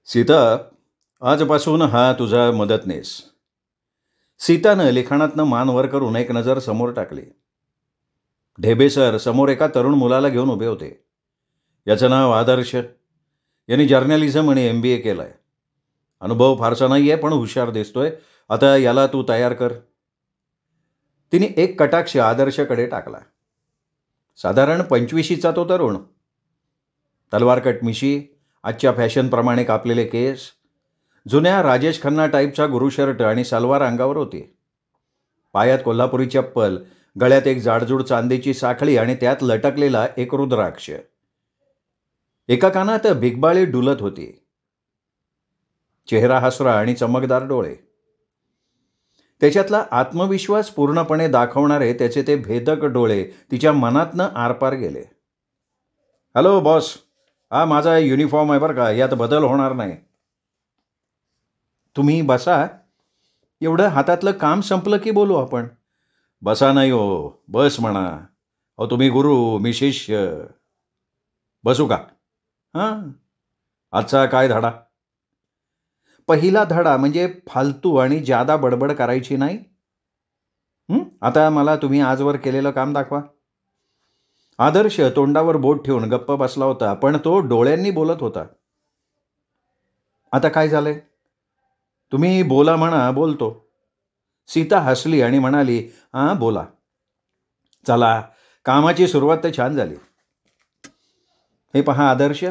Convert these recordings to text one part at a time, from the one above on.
सीता, आजपासून हा तुझा मदतनीस. सीतानं लिखाणातनं मान वर करून एक नजर समोर टाकली. ढेबे सर समोर एका तरुण मुलाला घेऊन उभे होते. याचं नाव आदर्श. यांनी जर्नलिझम आणि MBA केलंय. अनुभव फारसा नाही आहे, पण हुशार दिसतोय. आता याला तू तयार कर. तिने एक कटाक्ष आदर्शकडे टाकला. साधारण 25शीचा तो तरुण. तलवार कट मिशी, आजच्या फॅशनप्रमाणे कापलेले केस, जुन्या राजेश खन्ना टाईपचा गुरु शर्ट आणि सलवार अंगावर होती. पायात कोल्हापुरी चप्पल, गळ्यात एक जाडजूड चांदीची साखळी आणि त्यात लटकलेला एक रुद्राक्ष. एका कानात बिगबाळी डुलत होती. चेहरा हसरा आणि चमकदार डोळे. त्याच्यातला आत्मविश्वास पूर्णपणे दाखवणारे त्याचे ते भेदक डोळे तिच्या मनातनं आरपार गेले. हॅलो बॉस, हा माझा युनिफॉर्म आहे बरं का, यात बदल होणार नाही. तुम्ही बसा. एवढं हातातलं काम संपलं की बोलू आपण. बसा नाही हो, बस म्हणा. अहो तुम्ही गुरु, मी शिष्य. बसू का? हां. आजचा काय धडा? पहिला धडा म्हणजे फालतू आणि जादा बडबड करायची नाही. आता मला तुम्ही आजवर केलेलं काम दाखवा. आदर्श तोंडावर बोट ठेवून गप्प बसला होता, पण तो डोळ्यांनी बोलत होता. आता काय झालंय? तुम्ही बोला म्हणा, बोलतो. सीता हसली आणि म्हणाली, हां बोला. चला, कामाची सुरुवात तर छान झाली. हे पहा आदर्श,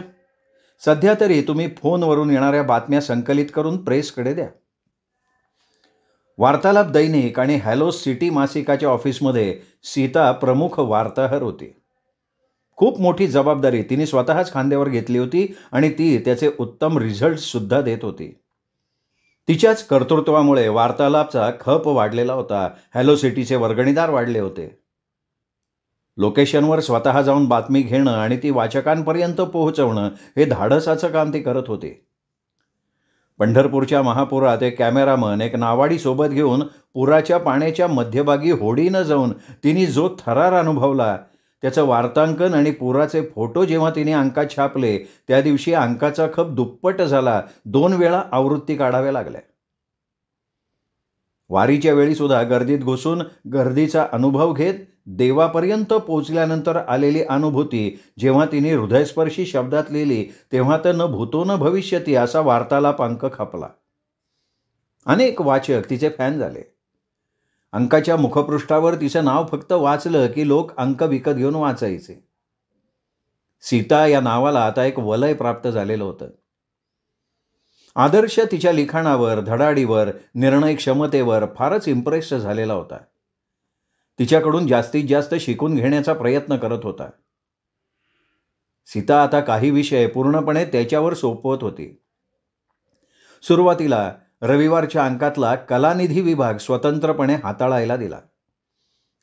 सध्या तरी तुम्ही फोनवरून येणाऱ्या बातम्या संकलित करून प्रेसकडे द्या. वार्तालाप दैनिक आणि हॅलो सिटी मासिकाच्या ऑफिसमध्ये सीता प्रमुख वार्ताहर होती. खूप मोठी जबाबदारी तिने स्वतःच खांद्यावर घेतली होती आणि ती त्याचे उत्तम रिझल्टसुद्धा देत होती. तिच्याच कर्तृत्वामुळे वार्तालापचा खप वाढलेला होता. हॅलो सिटीचे वर्गणीदार वाढले होते. लोकेशनवर स्वतः जाऊन बातमी घेणं आणि ती वाचकांपर्यंत पोहोचवणं हे धाडसाचं काम ती करत होते. पंढरपूरच्या महापुरात एक कॅमेरामन एक नावाडी सोबत घेऊन पुराच्या पाण्याच्या मध्यभागी होडीनं जाऊन तिने जो थरार अनुभवला, त्याचं वार्तांकन आणि पुराचे फोटो जेव्हा तिने अंकात छापले, त्या दिवशी अंकाचा खप दुप्पट झाला. 2 वेळा आवृत्ती काढाव्या लागल्या. वारीच्या वेळी सुद्धा गर्दीत घुसून गर्दीचा अनुभव घेत देवापर्यंत पोचल्यानंतर आलेली अनुभूती जेव्हा तिने हृदयस्पर्शी शब्दात लिहिली, तेव्हा तर न भूतो न भविष्यती असा वार्तालाप अंक खपला. अनेक वाचक तिचे फॅन झाले. अंकाच्या मुखपृष्ठावर तिचं नाव फक्त वाचलं की लोक अंक विकत घेऊन वाचायचे. सीता या नावाला आता एक वलय प्राप्त झालेलं होतं. आदर्श तिच्या लिखाणावर, धडाडीवर, निर्णय क्षमतेवर फारच इम्प्रेस झालेला होता. तिच्याकडून जास्तीत जास्त शिकून घेण्याचा प्रयत्न करत होता. सीता आता काही विषय पूर्णपणे त्याच्यावर सोपवत होती. सुरुवातीला रविवारच्या अंकातला कलानिधी विभाग स्वतंत्रपणे हाताळायला दिला.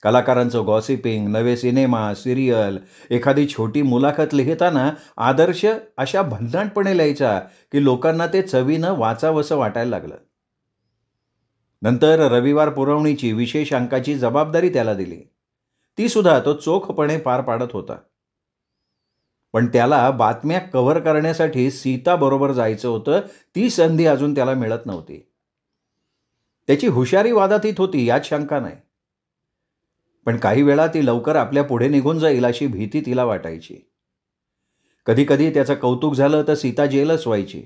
कलाकारांचं गॉसिपिंग, नवे सिनेमा, सिरियल, एखादी छोटी मुलाखत लिहिताना आदर्श अशा भन्नाटपणे लिहायचा की लोकांना ते चवीनं वाचावंसं वाटायला लागलं. नंतर रविवार पुरवणीची विशेष अंकाची जबाबदारी त्याला दिली. ती सुद्धा तो चोखपणे पार पाडत होता. पण त्याला बातम्या कव्हर करण्यासाठी सीताबरोबर जायचं होतं. ती संधी अजून त्याला मिळत नव्हती. त्याची हुशारी वादातीत होती, यात शंका नाही. पण काही वेळा ती लवकर आपल्या पुढे निघून जाईल अशी भीती तिला वाटायची. कधीकधी त्याचं कौतुक झालं तर सीता जेलच व्हायची.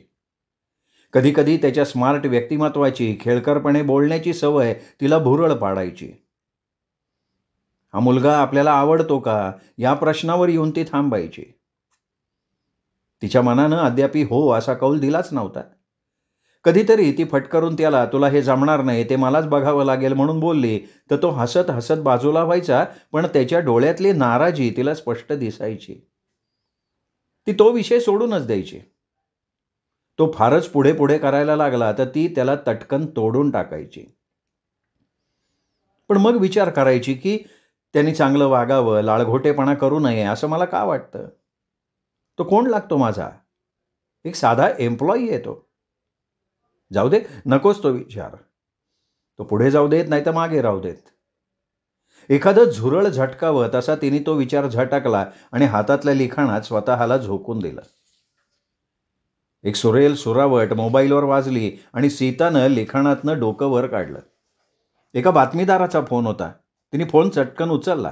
कधीकधी त्याच्या स्मार्ट व्यक्तिमत्वाची, खेळकरपणे बोलण्याची सवय तिला भुरळ पाडायची. हा मुलगा आपल्याला आवडतो का, या प्रश्नावर येऊन ती थांबायची. तिच्या मनानं अद्यापी हो असा कौल दिलाच नव्हता. कधीतरी ती फटकरून त्याला, तुला हे जमणार नाही, ते मलाच बघावं लागेल म्हणून बोलली तर तो हसत हसत बाजूला व्हायचा, पण त्याच्या डोळ्यातली नाराजी तिला स्पष्ट दिसायची. ती तो विषय सोडूनच द्यायची. तो फारच पुढे पुढे करायला लागला तर ती त्याला तटकन तोडून टाकायची. पण मग विचार करायची की त्यांनी चांगलं वागावं, लाळघोटेपणा करू नये असं मला का वाटतं. तो कोण लागतो माझा? एक साधा एम्प्लॉई आहे तो. जाऊ दे, नकोच तो विचार. तो पुढे जाऊ देत नाही तर मागे राहू देत. एखादं झुरळ झटकावं तसा तिने तो विचार झटकला आणि हातातल्या लिखाणात स्वतःला झोकून दिलं. एक सुरेल सुरावट मोबाईलवर वाजली आणि सीतानं लिखाणातनं डोकं वर काढलं. एका बातमीदाराचा फोन होता. तिने फोन चटकन उचलला.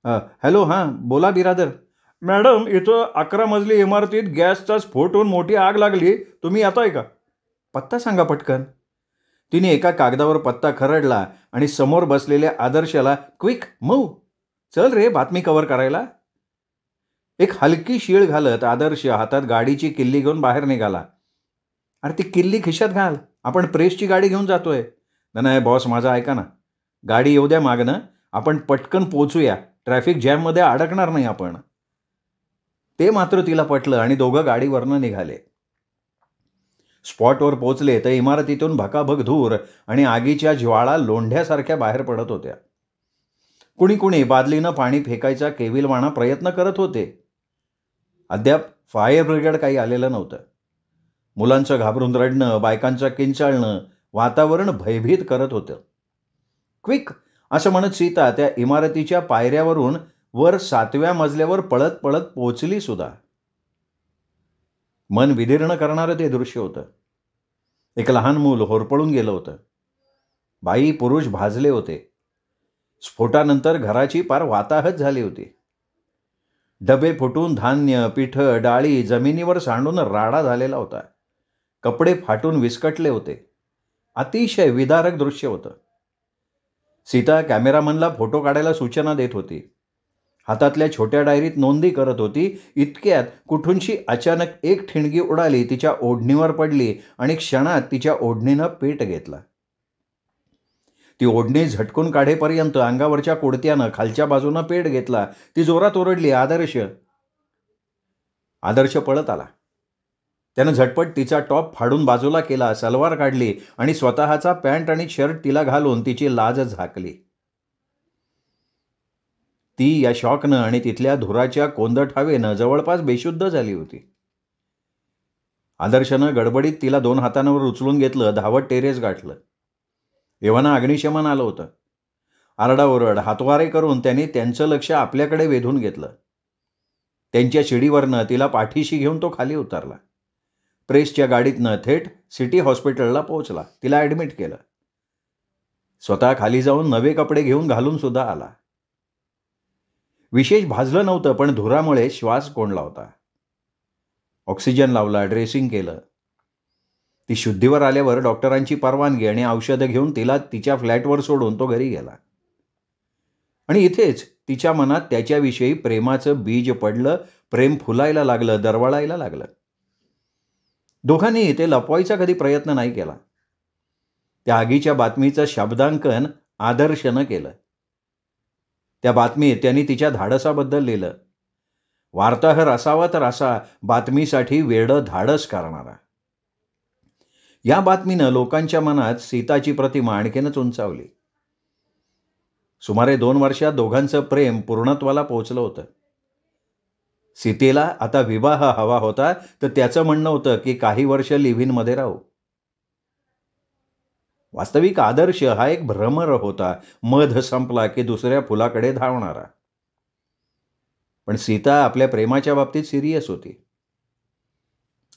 हॅलो, हां बोला बिरादर. मॅडम, इथं 11 मजली इमारतीत गॅसचा स्फोट होऊन मोठी आग लागली. तुम्ही येताय का? पत्ता सांगा पटकन. तिने एका कागदावर पत्ता खरडला आणि समोर बसलेल्या आदर्शाला क्विक मूव, चल रे बातमी कव्हर करायला. एक हलकी शीळ घालत आदर्श हातात गाडीची किल्ली घेऊन बाहेर निघाला. अरे ती किल्ली खिशात घाल, आपण प्रेसची गाडी घेऊन जातोय. नाही बॉस, माझं ऐका ना, गाडी येऊ द्या मागणं, आपण पटकन पोचूया, ट्रॅफिक जॅममध्ये अडकणार नाही आपण. ते मात्र तिला पटलं आणि दोघं गाडीवरनं निघाले. स्पॉटवर पोचले तर इमारतीतून भकाभक धूर आणि आगीच्या ज्वाळा लोंढ्यासारख्या बाहेर पडत होत्या. कुणी कुणी बादलीनं पाणी फेकायचा केविलवाणा प्रयत्न करत होते. अद्याप फायर ब्रिगेड काही आलेलं नव्हतं. मुलांचं घाबरून रडणं, बायकांचं किंचाळणं वातावरण भयभीत करत होतं. क्विक असं म्हणत सीता त्या इमारतीच्या पायऱ्यावरून वर 7व्या मजल्यावर पळत पळत पोचली सुद्धा. मन विदीर्ण करणारं ते दृश्य होतं. एक लहान मूल होरपळून गेलं होतं. बाई पुरुष भाजले होते. स्फोटानंतर घराची पार वाताहत झाली होती. डबे फुटून धान्य, पिठं, डाळी जमिनीवर सांडून राडा झालेला होता. कपडे फाटून विस्कटले होते. अतिशय विदारक दृश्य होतं. सीता कॅमेरामनला फोटो काढायला सूचना देत होती. हातातल्या छोट्या डायरीत नोंदी करत होती. इतक्यात कुठूनशी अचानक एक ठिणगी उडाली, तिच्या ओढणीवर पडली आणि क्षणात तिच्या ओढणीनं पेट घेतला. ती ओढणी झटकून काढेपर्यंत अंगावरच्या कोडत्यानं खालच्या बाजूनं पेट घेतला. ती जोरात ओरडली, आदर्श. आदर्श पळत आला. त्यानं झटपट तिचा टॉप फाडून बाजूला केला, सलवार काढली आणि स्वतःचा पॅन्ट आणि शर्ट तिला घालून तिची लाज झाकली. ती या शॉकनं आणि तिथल्या धुराच्या कोंदट हवेनं जवळपास बेशुद्ध झाली होती. आदर्शनं गडबडीत तिला 2 हातांवर उचलून घेतलं, धावत टेरेस गाठलं. एव्हाना अग्निशमन आलं होतं. आरडाओरड, हातवारे करून त्यांनी त्यांचं लक्ष आपल्याकडे वेधून घेतलं. त्यांच्या शिडीवरनं तिला पाठीशी घेऊन तो खाली उतरला. प्रेसच्या गाडीतनं थेट सिटी हॉस्पिटलला पोहोचला. तिला ॲडमिट केलं. स्वतः खाली जाऊन नवे कपडे घेऊन घालून सुद्धा आला. विशेष भाजलं नव्हतं, पण धुरामुळे श्वास कोंडला होता. ऑक्सिजन लावला, ड्रेसिंग केलं. ती शुद्धीवर आल्यावर डॉक्टरांची परवानगी आणि औषधं घेऊन तिला तिच्या फ्लॅटवर सोडून तो घरी गेला. आणि इथेच तिच्या मनात त्याच्याविषयी प्रेमाचं बीज पडलं. प्रेम फुलायला लागलं, दरवळायला लागलं. दोघांनी ते लपवायचा कधी प्रयत्न नाही केला. त्या आगीच्या बातमीचं शब्दांकन आदर्शनं केलं. त्या बातमीत त्यांनी तिच्या धाडसाबद्दल लिहिलं. वार्ताहर असावा तर असा, बातमीसाठी वेडं धाडस करणारा. या बातमीनं लोकांच्या मनात सीताची प्रतिमा आणखीनच उंचावली. सुमारे 2 वर्षात दोघांचं प्रेम पूर्णत्वाला पोहोचलं होतं. सीतेला आता विवाह हवा होता, तर त्याचं म्हणणं होतं की काही वर्ष लिव्हिनमध्ये राहू. वास्तविक आदर्श हा एक भ्रमर होता, मध संपला की दुसऱ्या फुलाकडे धावणारा. पण सीता आपल्या प्रेमाच्या बाबतीत सिरियस होती.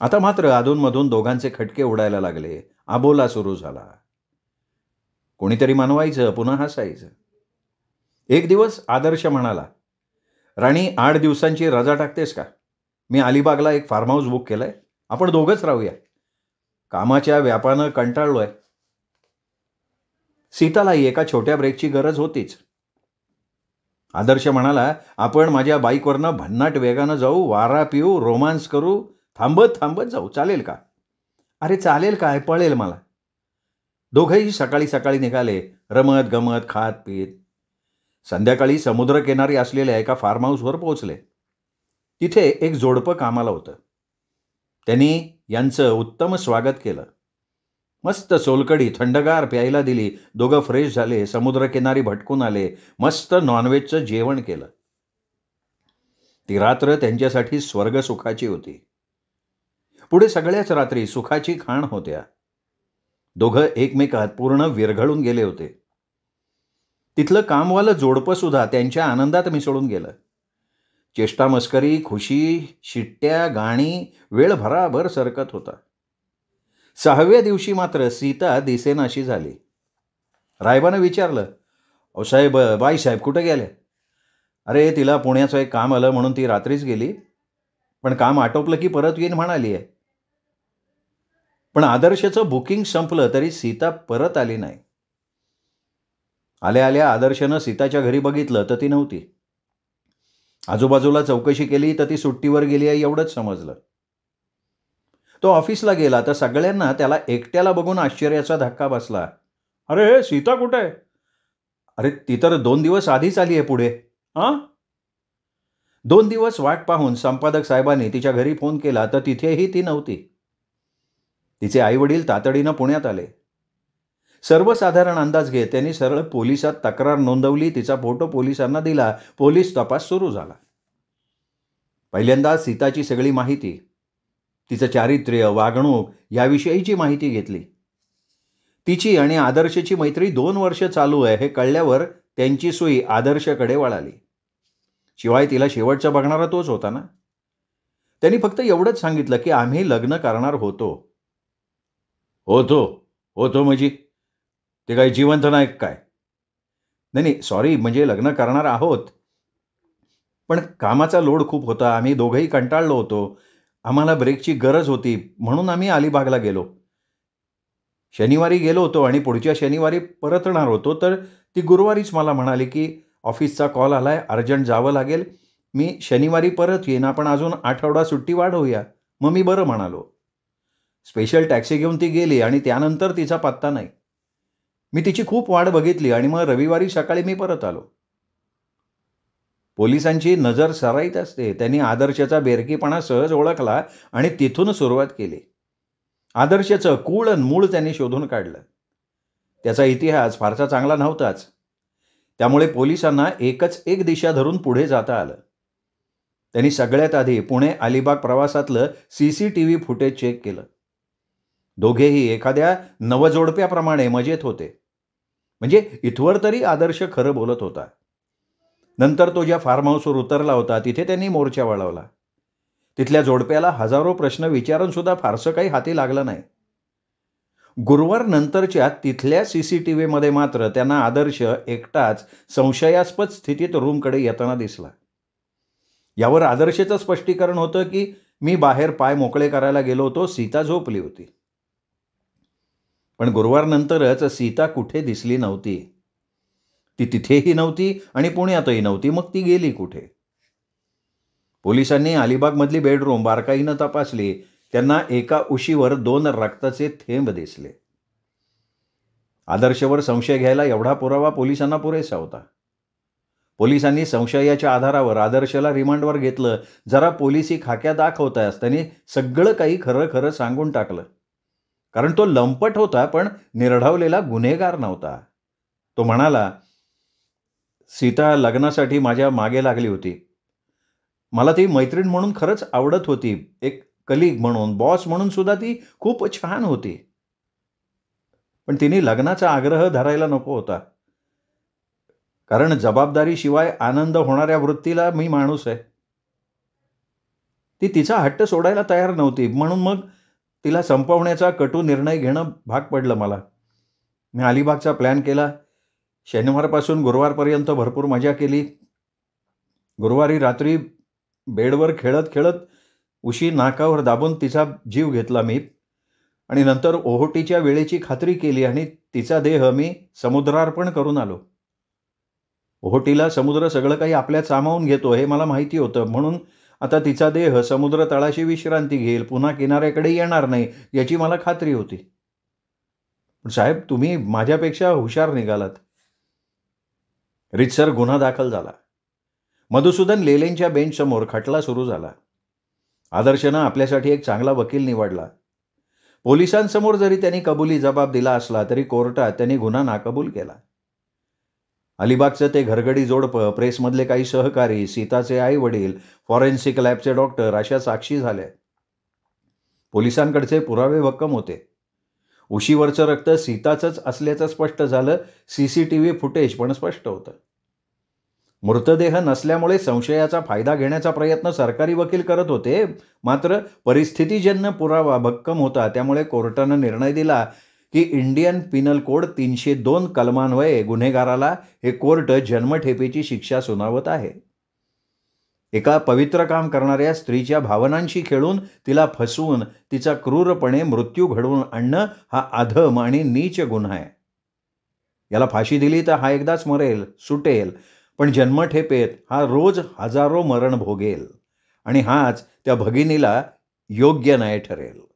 आता मात्र अधूनमधून दोघांचे खटके उडायला लागले. आबोला सुरू झाला. कोणीतरी मनवायचं, पुन्हा हसायचं. एक दिवस आदर्श म्हणाला, राणी 8 दिवसांची रजा टाकतेस का? मी अलिबागला एक फार्म हाऊस बुक केलंय, आपण दोघंच राहूया. कामाच्या व्यापानं कंटाळलोय. सीतालाही एका छोट्या ब्रेकची गरज होतीच. आदर्श म्हणाला, आपण माझ्या बाईकवरनं भन्नाट वेगानं जाऊ, वारा पिऊ, रोमांस करू, थांबत थांबत जाऊ, चालेल का? अरे चालेल काय, पळेल मला. दोघंही सकाळी सकाळी निघाले, रमत गमत खात पीत. संध्याकाळी समुद्रकिनारी असलेल्या एका फार्म हाऊसवर पोहोचले. तिथे एक जोडपं कामाला होतं. त्यांनी यांचं उत्तम स्वागत केलं. मस्त सोलकढी थंडगार प्यायला दिली. दोघं फ्रेश झाले, समुद्रकिनारी भटकून आले, मस्त नॉनव्हेजचं जेवण केलं. ती रात्र त्यांच्यासाठी स्वर्गसुखाची होती. पुढे सगळ्याच रात्री सुखाची खाण होत्या. दोघं एकमेकात पूर्ण विरघळून गेले होते. तिथलं कामवालं जोडपं सुद्धा त्यांच्या आनंदात मिसळून गेलं. चेष्टा मस्करी, खुशी, शिट्ट्या, गाणी वेळ भराभर सरकत होता. 6व्या दिवशी मात्र सीता दिसेनाशी झाली. रायबानं विचारलं, "अहो साहेब, बाईसाहेब कुठे गेल्या?" "अरे तिला पुण्याचं एक काम आलं म्हणून ती रात्रीच गेली. पण काम आटोपलं की परत येईन म्हणाली आहे." पण आदर्शचं बुकिंग संपलं तरी सीता परत आली नाही. आल्या आल्या आदर्शनं सीताच्या घरी बघितलं तर ती नव्हती. आजूबाजूला चौकशी केली तर ती सुट्टीवर गेली आहे एवढंच समजलं. तो ऑफिसला गेला तर सगळ्यांना त्याला एकट्याला बघून आश्चर्याचा धक्का बसला. "अरे सीता कुठे आहे?" "अरे ती तर 2 दिवस आधीच आली आहे पुढे." "हां?" 2 दिवस वाट पाहून संपादक साहेबांनी तिच्या घरी फोन केला तर तिथेही ती नव्हती. तिचे आईवडील तातडीनं पुण्यात आले. सर्वसाधारण अंदाज घेत त्यांनी सरळ पोलिसात तक्रार नोंदवली. तिचा फोटो पोलिसांना दिला. पोलीस तपास सुरू झाला. पहिल्यांदा सीताची सगळी माहिती, तिचं चारित्र्य, वागणूक याविषयीची माहिती घेतली. तिची आणि आदर्शची मैत्री 2 वर्ष चालू आहे हे कळल्यावर त्यांची सुई आदर्शकडे वळाली. शिवाय तिला शेवटचा बघणारा तोच होता ना. त्यांनी फक्त एवढंच सांगितलं की आम्ही लग्न करणार होतो. होतो म्हणजे ते काही जिवंत नाही काय? नाही सॉरी, म्हणजे लग्न करणार आहोत. पण कामाचा लोड खूप होता. आम्ही दोघंही कंटाळलो होतो. आम्हाला ब्रेकची गरज होती म्हणून आम्ही अलिबागला गेलो. शनिवारी गेलो होतो आणि पुढच्या शनिवारी परतणार होतो तर ती गुरुवारीच मला म्हणाली की ऑफिसचा कॉल आलाय, अर्जंट जावं लागेल. मी शनिवारी परत येईन, आपण अजून आठवडा सुट्टी वाढवूया. मग मी बरं म्हणालो. स्पेशल टॅक्सी घेऊन ती गेली आणि त्यानंतर तिचा पत्ता नाही. मी तिची खूप वाट बघितली आणि मग रविवारी सकाळी मी परत आलो. पोलिसांची नजर सराईत असते. त्यांनी आदर्शचा बेरकीपणा सहज ओळखला आणि तिथून सुरुवात केली. आदर्शचं कूळ आणि मूळ त्यांनी शोधून काढलं. त्याचा इतिहास फारसा चांगला नव्हताच. त्यामुळे पोलिसांना एकच एक दिशा धरून पुढे जाता आलं. त्यांनी सगळ्यात आधी पुणे अलिबाग प्रवासातलं CCTV फुटेज चेक केलं. दोघेही एखाद्या नवजोडप्याप्रमाणे मजेत होते. म्हणजे इथवर तरी आदर्श खरं बोलत होता. नंतर तो ज्या फार्म हाऊसवर उतरला होता तिथे त्यांनी मोर्चा वळवला. तिथल्या जोडप्याला हजारो प्रश्न विचारून सुद्धा फारसं काही हाती लागलं नाही. गुरुवार नंतरच्या तिथल्या CCTVमध्ये मात्र त्यांना आदर्श एकटाच संशयास्पद स्थितीत रूमकडे येताना दिसला. यावर आदर्शचं स्पष्टीकरण होतं की मी बाहेर पाय मोकळे करायला गेलो होतो, सीता झोपली होती. पण गुरुवार नंतरच सीता कुठे दिसली नव्हती. ती तिथेही नव्हती आणि पुण्यातही नव्हती. मग ती गेली कुठे? पोलिसांनी अलिबागमधली बेडरूम बारकाईनं तपासली. त्यांना एका उशीवर 2 रक्ताचे थेंब दिसले. आदर्शवर संशय घ्यायला एवढा पुरावा पोलिसांना पुरेसा होता. पोलिसांनी संशयाच्या आधारावर आदर्शला रिमांडवर घेतलं. जरा पोलिसी खाक्या दाखवताच त्यांनी सगळं काही खरं खरं सांगून टाकलं. कारण तो लंपट होता पण निर्ढावलेला गुन्हेगार नव्हता. तो म्हणाला, सीता लग्नासाठी माझ्या मागे लागली होती. मला ती मैत्रीण म्हणून खरंच आवडत होती. एक कलीग म्हणून, बॉस म्हणून सुद्धा ती खूप छान होती. पण तिने लग्नाचा आग्रह धरायला नको होता. कारण जबाबदारीशिवाय आनंद होणाऱ्या वृत्तीला मी माणूस आहे. ती तिचा हट्ट सोडायला तयार नव्हती. म्हणून मग तिला संपवण्याचा कटू निर्णय घेणं भाग पडलं मला. मी अलिबागचा प्लॅन केला. शनिवारपासून गुरुवारपर्यंत भरपूर मजा केली. गुरुवारी रात्री बेडवर खेळत खेळत उशी नाकावर दाबून तिचा जीव घेतला मी. आणि नंतर ओहोटीच्या वेळेची खात्री केली आणि तिचा देह मी समुद्रार्पण करून आलो. ओहोटीला समुद्र सगळं काही आपल्यात सामावून घेतो हे मला माहिती होतं. म्हणून आता तिचा देह समुद्र तळाशी विश्रांती घेईल, पुन्हा किनाऱ्याकडे येणार नाही याची मला खात्री होती. पण साहेब, तुम्ही माझ्यापेक्षा हुशार निघालात. रीतसर गुन्हा दाखल झाला. मधुसूदन लेलेंच्या बेंचसमोर खटला सुरू झाला. आदर्शनं आपल्यासाठी एक चांगला वकील निवडला. पोलिसांसमोर जरी त्यांनी कबुली जबाब दिला असला तरी कोर्टात त्यांनी गुन्हा नाकबूल केला. अलिबागचं ते घरगडी जोडपं, प्रेसमधले काही सहकारी, सीताचे आई वडील, फॉरेन्सिक लॅबचे डॉक्टर अशा साक्षी झाल्या. पोलिसांकडचे पुरावे भक्कम होते. उशीवरचं रक्त सीताचंच असल्याचं स्पष्ट झालं. CCTV फुटेज पण स्पष्ट होतं. मृतदेह नसल्यामुळे संशयाचा फायदा घेण्याचा प्रयत्न सरकारी वकील करत होते. मात्र परिस्थितीजन्य पुरावा भक्कम होता. त्यामुळे कोर्टानं निर्णय दिला की इंडियन पिनल कोड 302 कलमान्वये गुन्हेगाराला हे कोर्ट जन्मठेपेची शिक्षा सुनावत आहे. एका पवित्र काम करणाऱ्या स्त्रीच्या भावनांशी खेळून तिला फसवून तिचा क्रूरपणे मृत्यू घडवून आणणं हा अधम आणि नीच गुन्हा आहे. याला फाशी दिली तर हा एकदाच मरेल, सुटेल, पण जन्मठेपेत हा रोज हजारो मरण भोगेल आणि हाच त्या भगिनीला योग्य न्याय ठरेल.